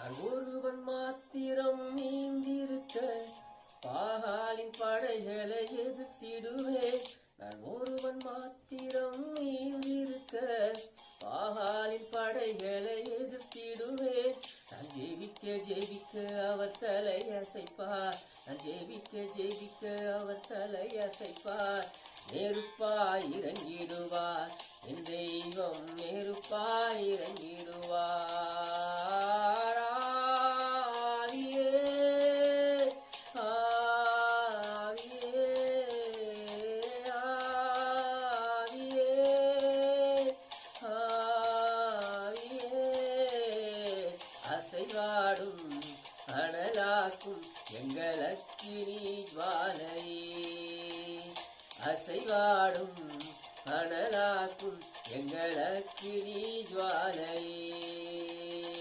நான் ஒருவன் மாத்திரம் நீந்திருக்க பாகாலின் படைகளை எதிர்த்திடுவேன். நான் ஒருவன் மாத்திரம் நீந்திருக்க பாகாலின் படைகளை எதிர்த்திடுவேன். நான் ஜெயிக்க ஜெயிக்க அவர் தலை அசைப்பார். நான் ஜெயிக்க அவர் தலை அசைப்பார். நெருப்பாய் இறங்கிடுவார் என் தெய்வம், நெருப்பாய் இறங்கிடுவார். ஆவியே ஆவியே ஆவியே ஆவியே அசைவாடும் அனலாக்கும் எங்கள் அக்கினி ஜுவாலையே. அசைவாடும் அனலாக்கும் எங்கள் அக்கினி ஜுவாலையே.